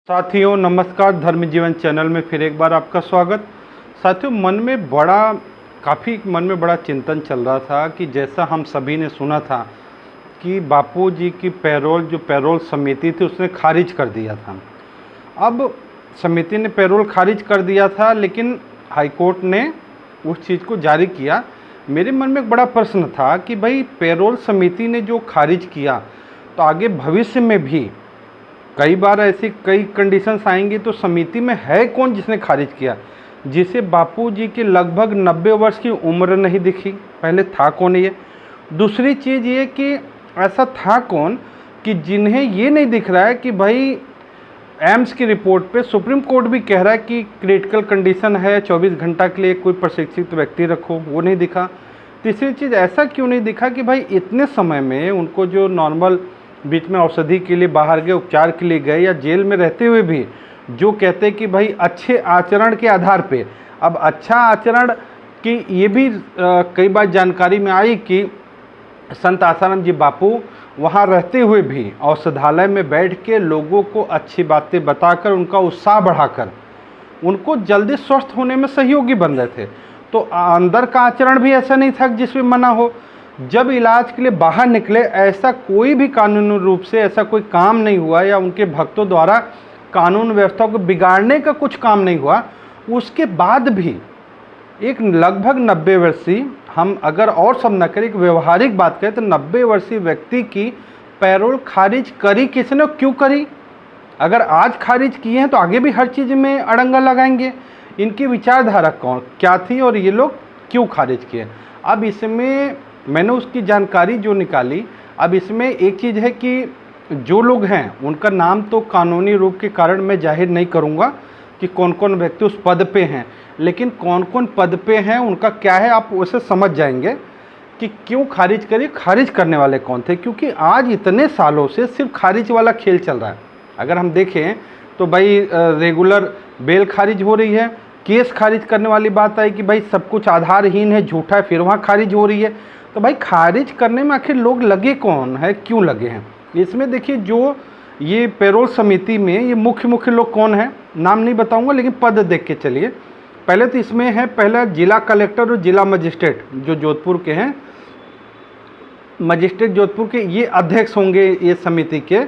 साथियों नमस्कार, धर्म जीवन चैनल में फिर एक बार आपका स्वागत। साथियों काफ़ी मन में बड़ा चिंतन चल रहा था कि जैसा हम सभी ने सुना था कि बापूजी की पैरोल समिति थी उसने खारिज कर दिया था। अब समिति ने पैरोल खारिज कर दिया था, लेकिन हाईकोर्ट ने उस चीज़ को जारी किया। मेरे मन में एक बड़ा प्रश्न था कि भाई पैरोल समिति ने जो खारिज किया तो आगे भविष्य में भी कई बार ऐसी कई कंडीशंस आएंगी, तो समिति में है कौन जिसने खारिज किया, जिसे बापूजी के लगभग 90 वर्ष की उम्र नहीं दिखी। पहले था कौन ये? दूसरी चीज़ ये कि ऐसा था कौन कि जिन्हें ये नहीं दिख रहा है कि भाई एम्स की रिपोर्ट पे सुप्रीम कोर्ट भी कह रहा है कि क्रिटिकल कंडीशन है, 24 घंटा के लिए कोई प्रशिक्षित व्यक्ति रखो, वो नहीं दिखा। तीसरी चीज़ ऐसा क्यों नहीं दिखा कि भाई इतने समय में उनको जो नॉर्मल बीच में औषधि के लिए बाहर गए, उपचार के लिए गए, या जेल में रहते हुए भी जो कहते कि भाई अच्छे आचरण के आधार पे, अब अच्छा आचरण की ये भी कई बार जानकारी में आई कि संत आसाराम जी बापू वहाँ रहते हुए भी औषधालय में बैठ के लोगों को अच्छी बातें बताकर उनका उत्साह बढ़ाकर उनको जल्दी स्वस्थ होने में सहयोगी बन रहे थे। तो अंदर का आचरण भी ऐसा नहीं था जिसमें मना हो। जब इलाज के लिए बाहर निकले, ऐसा कोई भी कानूनी रूप से ऐसा कोई काम नहीं हुआ या उनके भक्तों द्वारा कानून व्यवस्था को बिगाड़ने का कुछ काम नहीं हुआ। उसके बाद भी एक लगभग 90 वर्षीय, हम अगर और सब न करें, एक व्यवहारिक बात करें तो 90 वर्षीय व्यक्ति की पैरोल खारिज करी किसने, क्यों करी? अगर आज खारिज किए हैं तो आगे भी हर चीज़ में अड़ंगा लगाएंगे। इनकी विचारधारा क्या थी और ये लोग क्यों खारिज किए? अब इसमें मैंने उसकी जानकारी जो निकाली, अब इसमें एक चीज़ है कि जो लोग हैं उनका नाम तो कानूनी रूप के कारण मैं जाहिर नहीं करूंगा कि कौन कौन व्यक्ति उस पद पे हैं, लेकिन कौन कौन पद पे हैं उनका क्या है आप उसे समझ जाएंगे कि क्यों खारिज करी, खारिज करने वाले कौन थे। क्योंकि आज इतने सालों से सिर्फ खारिज वाला खेल चल रहा है। अगर हम देखें तो भाई रेगुलर बेल खारिज हो रही है, केस खारिज करने वाली बात आई कि भाई सब कुछ आधारहीन है, झूठा है, फिर वहाँ खारिज हो रही है। तो भाई खारिज करने में आखिर लोग लगे कौन है, क्यों लगे हैं? इसमें देखिए जो ये पैरोल समिति में ये मुख्य लोग कौन है, नाम नहीं बताऊंगा लेकिन पद देख के चलिए। पहले तो इसमें है पहला जिला कलेक्टर और जिला मजिस्ट्रेट जो जोधपुर के हैं, मजिस्ट्रेट जोधपुर के, ये अध्यक्ष होंगे ये समिति के।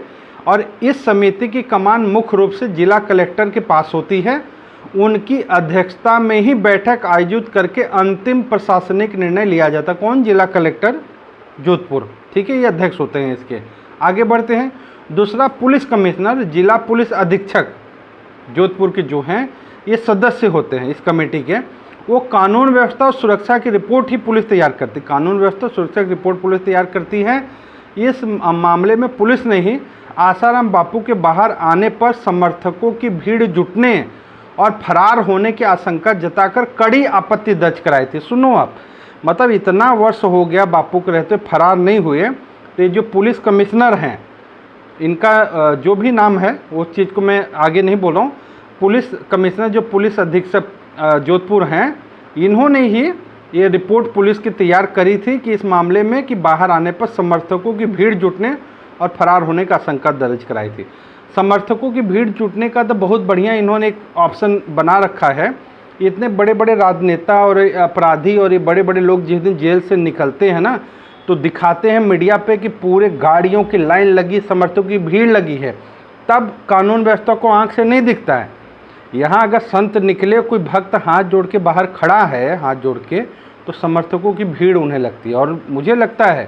और इस समिति की कमान मुख्य रूप से जिला कलेक्टर के पास होती है। उनकी अध्यक्षता में ही बैठक आयोजित करके अंतिम प्रशासनिक निर्णय लिया जाता। कौन? जिला कलेक्टर जोधपुर, ठीक है, ये अध्यक्ष होते हैं इसके। आगे बढ़ते हैं। दूसरा पुलिस कमिश्नर, जिला पुलिस अधीक्षक जोधपुर के जो हैं ये सदस्य होते हैं इस कमेटी के। वो कानून व्यवस्था और सुरक्षा की रिपोर्ट ही पुलिस तैयार करती, कानून व्यवस्था सुरक्षा की रिपोर्ट पुलिस तैयार करती है। इस मामले में पुलिस ने ही आसाराम बापू के बाहर आने पर समर्थकों की भीड़ जुटने और फरार होने की आशंका जताकर कड़ी आपत्ति दर्ज कराई थी। सुनो आप, मतलब इतना वर्ष हो गया बापू के रहते फरार नहीं हुए, तो ये जो पुलिस कमिश्नर हैं इनका जो भी नाम है वो चीज़ को मैं आगे नहीं बोल रहा हूँ। पुलिस कमिश्नर जो पुलिस अधीक्षक जोधपुर हैं, इन्होंने ही ये रिपोर्ट पुलिस की तैयार करी थी कि इस मामले में कि बाहर आने पर समर्थकों की भीड़ जुटने और फरार होने का आशंका दर्ज कराई थी। समर्थकों की भीड़ जुटने का तो बहुत बढ़िया इन्होंने एक ऑप्शन बना रखा है। इतने बड़े बड़े राजनेता और अपराधी और ये बड़े बड़े लोग जिस दिन जेल से निकलते हैं ना, तो दिखाते हैं मीडिया पे कि पूरे गाड़ियों की लाइन लगी, समर्थकों की भीड़ लगी है। तब कानून व्यवस्था को आंख से नहीं दिखता है। यहाँ अगर संत निकले, कोई भक्त हाथ जोड़ के बाहर खड़ा है हाथ जोड़ के, तो समर्थकों की भीड़ उन्हें लगती है। और मुझे लगता है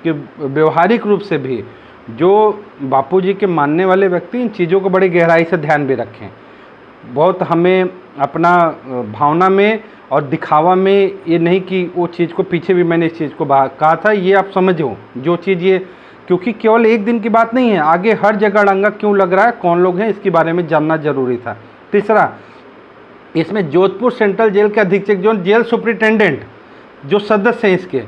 कि व्यवहारिक रूप से भी जो बापूजी के मानने वाले व्यक्ति इन चीज़ों को बड़ी गहराई से ध्यान भी रखें। बहुत हमें अपना भावना में और दिखावा में ये नहीं कि वो चीज़ को, पीछे भी मैंने इस चीज़ को कहा था, ये आप समझो जो चीज़ ये, क्योंकि केवल एक दिन की बात नहीं है, आगे हर जगह अड़ंगा क्यों लग रहा है, कौन लोग हैं, इसके बारे में जानना जरूरी था। तीसरा, इसमें जोधपुर सेंट्रल जेल के अधीक्षक जो जेल सुप्रिटेंडेंट जो सदस्य हैं इसके,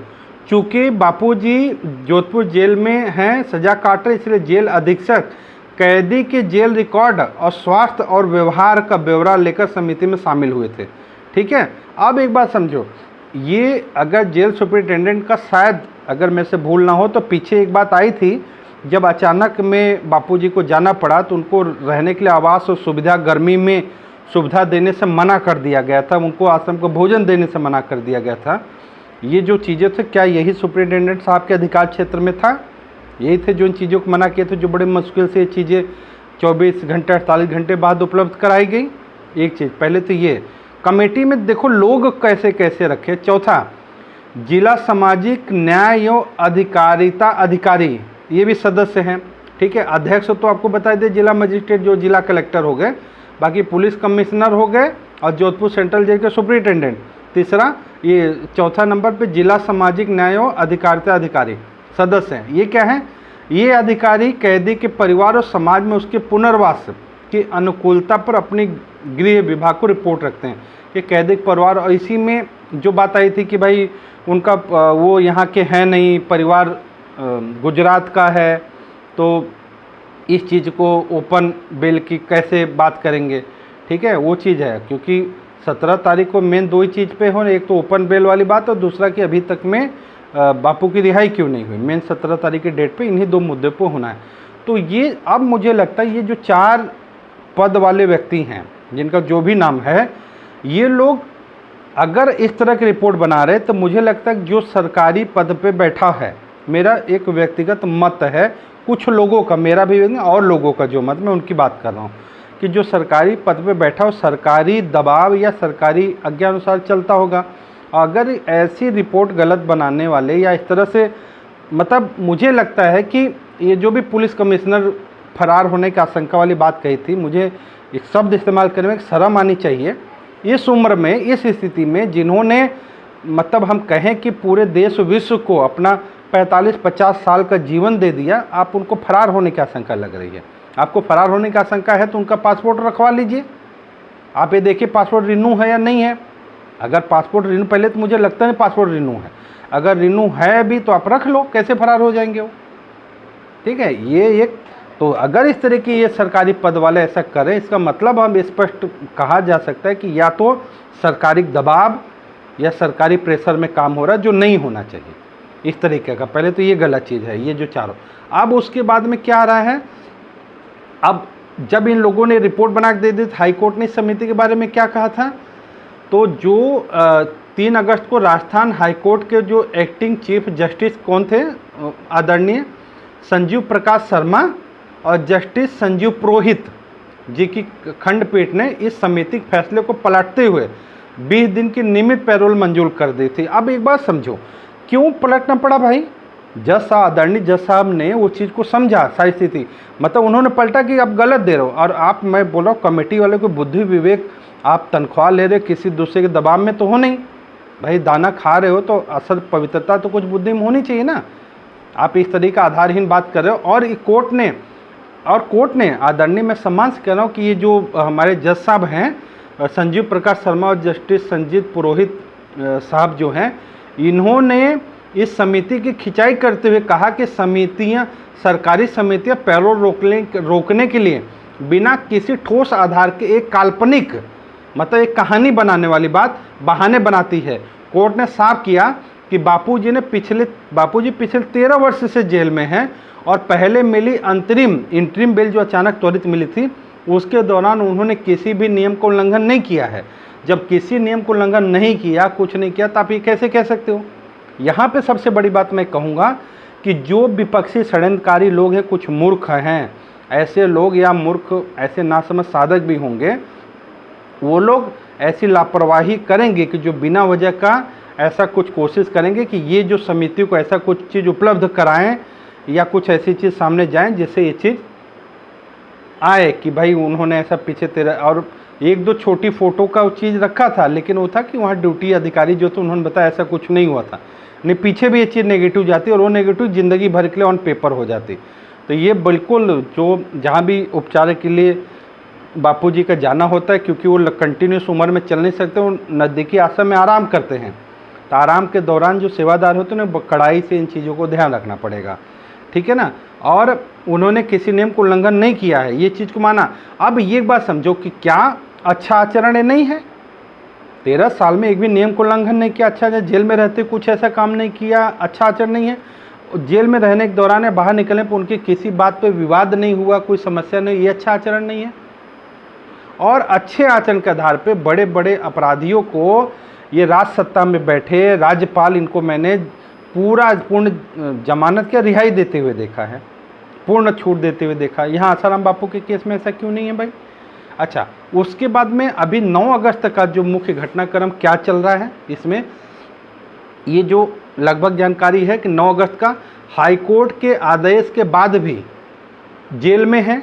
चूँकि बापूजी जोधपुर जेल में हैं, सजा काट रहे, इसलिए जेल अधीक्षक कैदी के जेल रिकॉर्ड और स्वास्थ्य और व्यवहार का ब्यौरा लेकर समिति में शामिल हुए थे। ठीक है, अब एक बात समझो, ये अगर जेल सुपरिटेंडेंट का शायद अगर मैं से भूल ना हो तो पीछे एक बात आई थी जब अचानक में बापूजी को जाना पड़ा तो उनको रहने के लिए आवास और सुविधा, गर्मी में सुविधा देने से मना कर दिया गया था, उनको आश्रम को भोजन देने से मना कर दिया गया था। ये जो चीज़ें थे, क्या यही सुपरिटेंडेंट साहब के अधिकार क्षेत्र में था? यही थे जो इन चीज़ों को मना किए थे, जो बड़े मुश्किल से ये चीज़ें 24 घंटे 48 घंटे बाद उपलब्ध कराई गई। एक चीज़ पहले तो ये कमेटी में देखो लोग कैसे कैसे रखे। चौथा, जिला सामाजिक न्याय एवं अधिकारिता अधिकारी, ये भी सदस्य हैं, ठीक है। अध्यक्ष तो आपको बता दें जिला मजिस्ट्रेट जो जिला कलेक्टर हो गए, बाकी पुलिस कमिश्नर हो गए और जोधपुर सेंट्रल जेल के सुपरिटेंडेंट। तीसरा, ये चौथा नंबर पे जिला सामाजिक न्याय एवं अधिकारिता अधिकारी सदस्य हैं। ये क्या है? ये अधिकारी कैदी के परिवार और समाज में उसके पुनर्वास की अनुकूलता पर अपनी गृह विभाग को रिपोर्ट रखते हैं कि कैदी के परिवार, और इसी में जो बात आई थी कि भाई उनका वो यहाँ के हैं नहीं, परिवार गुजरात का है, तो इस चीज़ को ओपन बेल की कैसे बात करेंगे, ठीक है, वो चीज़ है। क्योंकि 17 तारीख को मेन दो ही चीज़ पे हो, एक तो ओपन बेल वाली बात और दूसरा कि अभी तक में बापू की रिहाई क्यों नहीं हुई। मेन 17 तारीख की डेट पे इन्हीं दो मुद्दे पे होना है। तो ये अब मुझे लगता है ये जो 4 पद वाले व्यक्ति हैं जिनका जो भी नाम है, ये लोग अगर इस तरह की रिपोर्ट बना रहे तो मुझे लगता है जो सरकारी पद पे बैठा है, मेरा एक व्यक्तिगत मत है, कुछ लोगों का, मेरा भी और लोगों का जो मत, मैं उनकी बात कर रहा हूँ कि जो सरकारी पद पे बैठा हो सरकारी दबाव या सरकारी आज्ञा अनुसार चलता होगा। अगर ऐसी रिपोर्ट गलत बनाने वाले या इस तरह से, मतलब मुझे लगता है कि ये जो भी पुलिस कमिश्नर फरार होने की आशंका वाली बात कही थी, मुझे एक शब्द इस्तेमाल करने में शर्म आनी चाहिए। इस उम्र में, इस स्थिति में, जिन्होंने मतलब हम कहें कि पूरे देश विश्व को अपना 45-50 साल का जीवन दे दिया, आप उनको फरार होने की आशंका लग रही है। आपको फरार होने की आशंका है तो उनका पासपोर्ट रखवा लीजिए। आप ये देखिए पासपोर्ट रिन्यू है या नहीं है। अगर पासपोर्ट रिन्यू, पहले तो मुझे लगता नहीं पासपोर्ट रिन्यू है, अगर रिन्यू है भी तो आप रख लो, कैसे फरार हो जाएंगे वो, ठीक है। ये एक तो अगर इस तरह की ये सरकारी पद वाले ऐसा करें, इसका मतलब हम स्पष्ट कहा जा सकता है कि या तो सरकारी दबाव या सरकारी प्रेशर में काम हो रहा है, जो नहीं होना चाहिए इस तरीके का। पहले तो ये गलत चीज़ है, ये जो चारों। अब उसके बाद में क्या आ रहा है, अब जब इन लोगों ने रिपोर्ट बना के दे दी, हाई कोर्ट ने इस समिति के बारे में क्या कहा था, तो जो 3 अगस्त को राजस्थान हाई कोर्ट के जो एक्टिंग चीफ जस्टिस कौन थे, आदरणीय संजीव प्रकाश शर्मा और जस्टिस संजीव पुरोहित जी की खंडपीठ ने इस समिति के फैसले को पलटते हुए 20 दिन की नियमित पैरोल मंजूर कर दी थी। अब एक बात समझो, क्यों पलटना पड़ा भाई? जज साहब, आदरणीय जज साहब ने वो चीज़ को समझा, सारी स्थिति, मतलब उन्होंने पलटा कि आप गलत दे रहे हो। और आप, मैं बोल रहा हूँ कमेटी वाले को बुद्धि विवेक, आप तनख्वाह ले रहे, किसी दूसरे के दबाव में तो हो नहीं भाई, दाना खा रहे हो तो असल पवित्रता तो कुछ बुद्धि में होनी चाहिए ना। आप इस तरीके आधारहीन बात कर रहे हो। और कोर्ट ने आदरणीय, मैं सम्मान से कह रहा हूँ कि ये जो हमारे जज साहब हैं संजीव प्रकाश शर्मा और जस्टिस संजीव पुरोहित साहब जो हैं, इन्होंने इस समिति की खिंचाई करते हुए कहा कि सरकारी समितियां पैरोल रोकने के लिए बिना किसी ठोस आधार के एक काल्पनिक, मतलब एक कहानी बनाने वाली बात, बहाने बनाती है। कोर्ट ने साफ किया कि बापूजी पिछले 13 वर्ष से जेल में हैं और पहले मिली इंटरिम बेल जो अचानक त्वरित मिली थी, उसके दौरान उन्होंने किसी भी नियम का उल्लंघन नहीं किया है। जब किसी नियम को उल्लंघन नहीं किया, कुछ नहीं किया, तो आप ये कैसे कह सकते हो? यहाँ पे सबसे बड़ी बात मैं कहूँगा कि जो विपक्षी षड्यंत्रकारी लोग हैं, कुछ मूर्ख हैं, ऐसे लोग या मूर्ख ऐसे नासमझ साधक भी होंगे, वो लोग ऐसी लापरवाही करेंगे कि जो बिना वजह का ऐसा कुछ कोशिश करेंगे कि ये जो समिति को ऐसा कुछ चीज़ उपलब्ध कराएं या कुछ ऐसी चीज़ सामने जाएं जिससे ये चीज़ आए कि भाई उन्होंने ऐसा पीछे तेरा, और 1-2 छोटी फ़ोटो का वो चीज़ रखा था, लेकिन वो था कि वहाँ ड्यूटी अधिकारी जो थे उन्होंने बताया ऐसा कुछ नहीं हुआ था। नहीं, पीछे भी ये चीज़ नेगेटिव जाती और वो नेगेटिव ज़िंदगी भर के लिए ऑन पेपर हो जाती। तो ये बिल्कुल जो जहाँ भी उपचार के लिए बापूजी का जाना होता है, क्योंकि वो कंटिन्यूस उम्र में चल नहीं सकते, वो नज़दीकी आश्रम में आराम करते हैं, तो आराम के दौरान जो सेवादार होते हैं उन्हें कड़ाई से इन चीज़ों को ध्यान रखना पड़ेगा, ठीक है ना। और उन्होंने किसी नियम को उल्लंघन नहीं किया है, ये चीज़ को माना। अब ये बात समझो कि क्या अच्छा आचरण नहीं है? 13 साल में एक भी नियम को उल्लंघन नहीं किया, अच्छा जेल में रहते कुछ ऐसा काम नहीं किया, अच्छा आचरण नहीं है। जेल में रहने के दौरान या बाहर निकलने पर उनकी किसी बात पे विवाद नहीं हुआ, कोई समस्या नहीं, ये अच्छा आचरण नहीं है। और अच्छे आचरण के आधार पे बड़े बड़े अपराधियों को ये राज सत्ता में बैठे राज्यपाल, इनको मैंने पूर्ण जमानत के रिहाई देते हुए देखा है, पूर्ण छूट देते हुए देखा। यहाँ आसाराम बापू के केस में ऐसा क्यों नहीं है भाई? अच्छा, उसके बाद में अभी 9 अगस्त का जो मुख्य घटनाक्रम क्या चल रहा है, इसमें ये जो लगभग जानकारी है कि 9 अगस्त का हाईकोर्ट के आदेश के बाद भी जेल में है।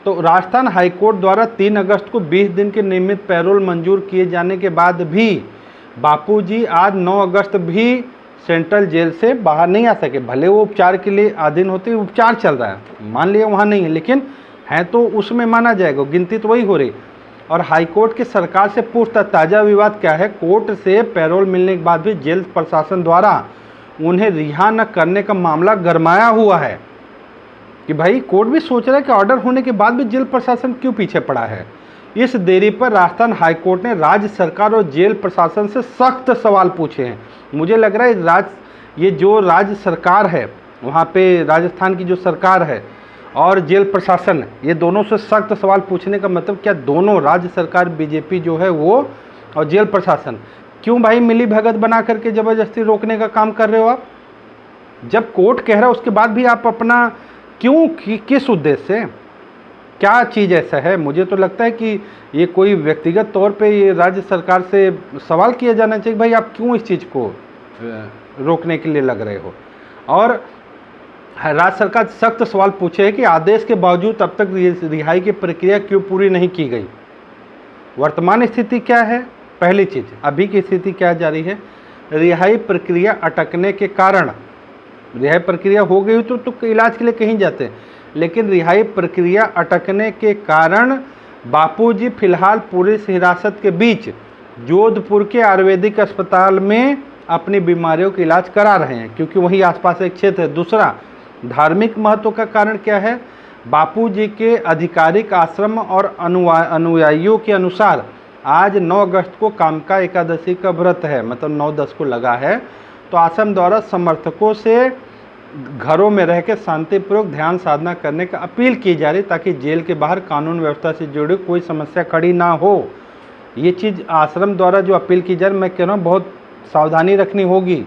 तो राजस्थान हाईकोर्ट द्वारा 3 अगस्त को 20 दिन के नियमित पैरोल मंजूर किए जाने के बाद भी बापूजी आज 9 अगस्त भी सेंट्रल जेल से बाहर नहीं आ सके। भले वो उपचार के लिए अधीन होते, उपचार चल रहा है, मान लिया वहाँ नहीं है, लेकिन है तो उसमें माना जाएगा, गिनती तो वही हो रही। और हाईकोर्ट की सरकार से पूछता ताज़ा विवाद क्या है, कोर्ट से पैरोल मिलने के बाद भी जेल प्रशासन द्वारा उन्हें रिहा न करने का मामला गरमाया हुआ है कि भाई कोर्ट भी सोच रहा है कि ऑर्डर होने के बाद भी जेल प्रशासन क्यों पीछे पड़ा है। इस देरी पर राजस्थान हाईकोर्ट ने राज्य सरकार और जेल प्रशासन से सख्त सवाल पूछे हैं। मुझे लग रहा है ये जो राज्य सरकार है वहाँ पे, राजस्थान की जो सरकार है और जेल प्रशासन, ये दोनों से सख्त सवाल पूछने का मतलब क्या, दोनों राज्य सरकार बीजेपी जो है वो और जेल प्रशासन क्यों भाई मिली भगत बना करके ज़बरदस्ती रोकने का काम कर रहे हो आप? जब कोर्ट कह रहा है उसके बाद भी आप अपना क्यों, किस उद्देश्य से, क्या चीज़ ऐसा है? मुझे तो लगता है कि ये कोई व्यक्तिगत तौर पे ये राज्य सरकार से सवाल किया जाना चाहिए, भाई आप क्यों इस चीज़ को रोकने के लिए लग रहे हो। और राज्य सरकार सख्त सवाल पूछे है कि आदेश के बावजूद अब तक रिहाई की प्रक्रिया क्यों पूरी नहीं की गई। वर्तमान स्थिति क्या है? पहली चीज़, अभी की स्थिति क्या जारी है? रिहाई प्रक्रिया अटकने के कारण, रिहाई प्रक्रिया हो गई तो इलाज के लिए कहीं जाते, लेकिन रिहाई प्रक्रिया अटकने के कारण बापूजी फिलहाल पुलिस हिरासत के बीच जोधपुर के आयुर्वेदिक अस्पताल में अपनी बीमारियों का इलाज करा रहे हैं, क्योंकि वहीं आसपास एक क्षेत्र है। दूसरा, धार्मिक महत्व का कारण क्या है? बापूजी के आधिकारिक आश्रम और अनुयायियों के अनुसार आज 9 अगस्त को कामका एकादशी का व्रत है, मतलब 9-10 को लगा है। तो आश्रम द्वारा समर्थकों से घरों में रह के शांतिपूर्वक ध्यान साधना करने का अपील की जा रही, ताकि जेल के बाहर कानून व्यवस्था से जुड़ी कोई समस्या खड़ी ना हो। ये चीज़ आश्रम द्वारा जो अपील की जा रही, मैं कह रहा हूँ बहुत सावधानी रखनी होगी,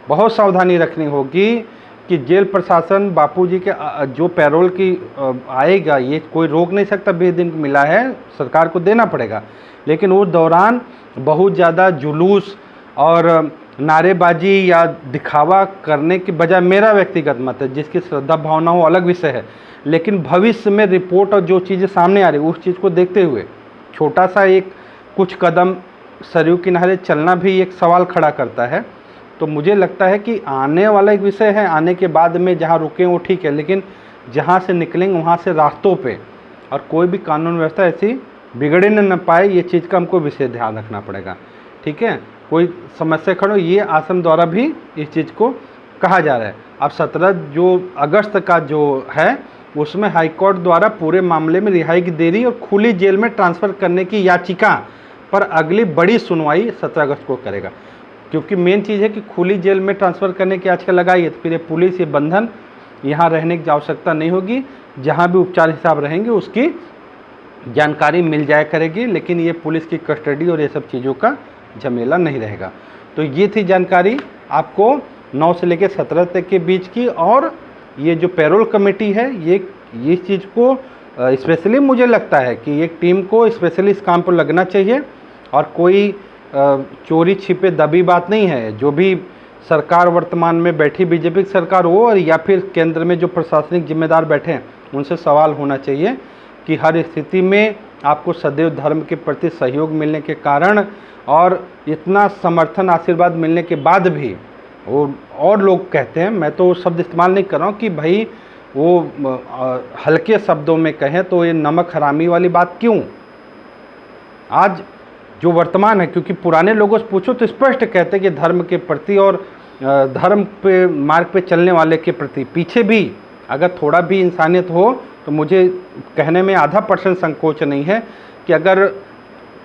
बहुत सावधानी रखनी होगी कि जेल प्रशासन बापूजी के जो पैरोल की आएगा, ये कोई रोक नहीं सकता। 20 दिन मिला है, सरकार को देना पड़ेगा, लेकिन उस दौरान बहुत ज़्यादा जुलूस और नारेबाजी या दिखावा करने की बजाय, मेरा व्यक्तिगत मत है, जिसकी श्रद्धा भावना हो अलग विषय है, लेकिन भविष्य में रिपोर्ट और जो चीज़ें सामने आ रही उस चीज़ को देखते हुए छोटा सा एक कुछ कदम सरयू किनारे चलना भी एक सवाल खड़ा करता है। तो मुझे लगता है कि आने वाला एक विषय है, आने के बाद में जहाँ रुकें वो ठीक है, लेकिन जहाँ से निकलेंगे वहाँ से रास्तों पे और कोई भी कानून व्यवस्था ऐसी बिगड़े न पाए, ये चीज़ का हमको विशेष ध्यान रखना पड़ेगा। ठीक है, कोई समस्या खड़ो, ये आश्रम द्वारा भी इस चीज़ को कहा जा रहा है। अब 17 जो अगस्त का जो है उसमें हाईकोर्ट द्वारा पूरे मामले में रिहाई की देरी और खुली जेल में ट्रांसफ़र करने की याचिका पर अगली बड़ी सुनवाई 17 अगस्त को करेगा, क्योंकि मेन चीज़ है कि खुली जेल में ट्रांसफ़र करने की याचिका लगाई है, तो फिर ये पुलिस, ये बंधन, यहाँ रहने की आवश्यकता नहीं होगी, जहाँ भी उपचार हिसाब रहेंगे उसकी जानकारी मिल जाया करेगी, लेकिन ये पुलिस की कस्टडी और ये सब चीज़ों का झमेला नहीं रहेगा। तो ये थी जानकारी आपको 9 से लेकर 17 तक के बीच की। और ये जो पैरोल कमेटी है, ये चीज़ को स्पेशली मुझे लगता है कि एक टीम को स्पेशली इस काम पर लगना चाहिए, और कोई चोरी छिपे दबी बात नहीं है। जो भी सरकार वर्तमान में बैठी बीजेपी की सरकार हो, और या फिर केंद्र में जो प्रशासनिक जिम्मेदार बैठे हैं, उनसे सवाल होना चाहिए कि हर स्थिति में आपको सदैव धर्म के प्रति सहयोग मिलने के कारण और इतना समर्थन आशीर्वाद मिलने के बाद भी वो, और लोग कहते हैं, मैं तो शब्द इस्तेमाल नहीं कर रहा हूँ कि भाई वो हल्के शब्दों में कहें तो ये नमक हरामी वाली बात क्यों आज जो वर्तमान है, क्योंकि पुराने लोगों से पूछो तो स्पष्ट कहते हैं कि धर्म के प्रति और धर्म पे मार्ग पे चलने वाले के प्रति पीछे भी अगर थोड़ा भी इंसानियत हो, तो मुझे कहने में आधा % संकोच नहीं है कि अगर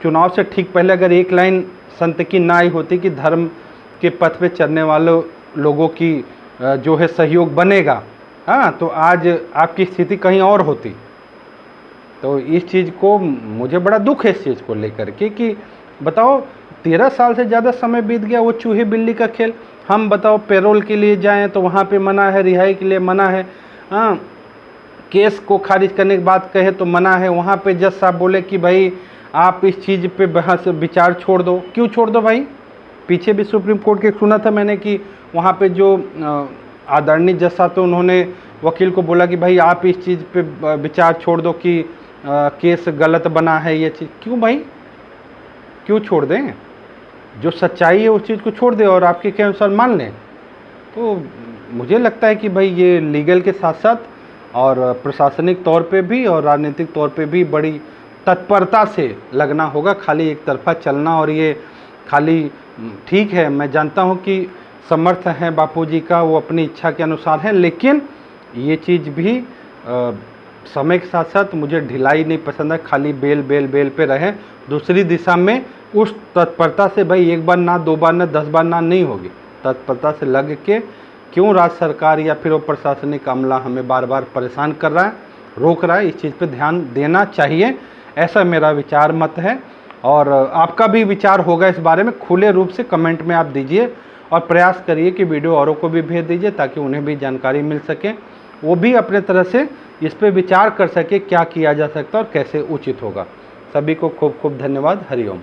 चुनाव से ठीक पहले अगर एक लाइन संत की ना आई होती कि धर्म के पथ पे चलने वालों लोगों की जो है सहयोग बनेगा, हाँ, तो आज आपकी स्थिति कहीं और होती। तो इस चीज़ को मुझे बड़ा दुख है इस चीज़ को लेकर के कि बताओ 13 साल से ज़्यादा समय बीत गया, वो चूहे बिल्ली का खेल। हम बताओ पैरोल के लिए जाएं तो वहाँ पे मना है, रिहाई के लिए मना है, हाँ, केस को खारिज करने की बात कहे तो मना है। वहाँ पे जज साहब बोले कि भाई आप इस चीज़ पे बहस विचार छोड़ दो। क्यों छोड़ दो भाई? पीछे भी सुप्रीम कोर्ट के सुना था मैंने कि वहाँ पे जो आदरणीय जज साहब थे उन्होंने वकील को बोला कि भाई आप इस चीज़ पे विचार छोड़ दो कि केस गलत बना है ये चीज़। क्यों भाई, क्यों छोड़ दें? जो सच्चाई है उस चीज़ को छोड़ दें और आपके के अनुसार मान लें। तो मुझे लगता है कि भाई ये लीगल के साथ साथ और प्रशासनिक तौर पे भी और राजनीतिक तौर पे भी बड़ी तत्परता से लगना होगा। खाली एक तरफा चलना और ये खाली ठीक है, मैं जानता हूँ कि समर्थ हैं बापूजी का, वो अपनी इच्छा के अनुसार हैं, लेकिन ये चीज़ भी समय के साथ साथ मुझे ढिलाई नहीं पसंद है। खाली बेल बेल बेल पे रहे, दूसरी दिशा में उस तत्परता से भाई एक बार ना, 2 बार ना, 10 बार ना नहीं होगी। तत्परता से लग के क्यों राज्य सरकार या फिर वो प्रशासनिक अमला हमें बार बार परेशान कर रहा है, रोक रहा है, इस चीज़ पे ध्यान देना चाहिए, ऐसा मेरा विचार मत है। और आपका भी विचार होगा इस बारे में, खुले रूप से कमेंट में आप दीजिए और प्रयास करिए कि वीडियो औरों को भी भेज दीजिए ताकि उन्हें भी जानकारी मिल सके, वो भी अपने तरह से इस पे विचार कर सके क्या किया जा सकता है और कैसे उचित होगा। सभी को खूब खूब धन्यवाद। हरिओम।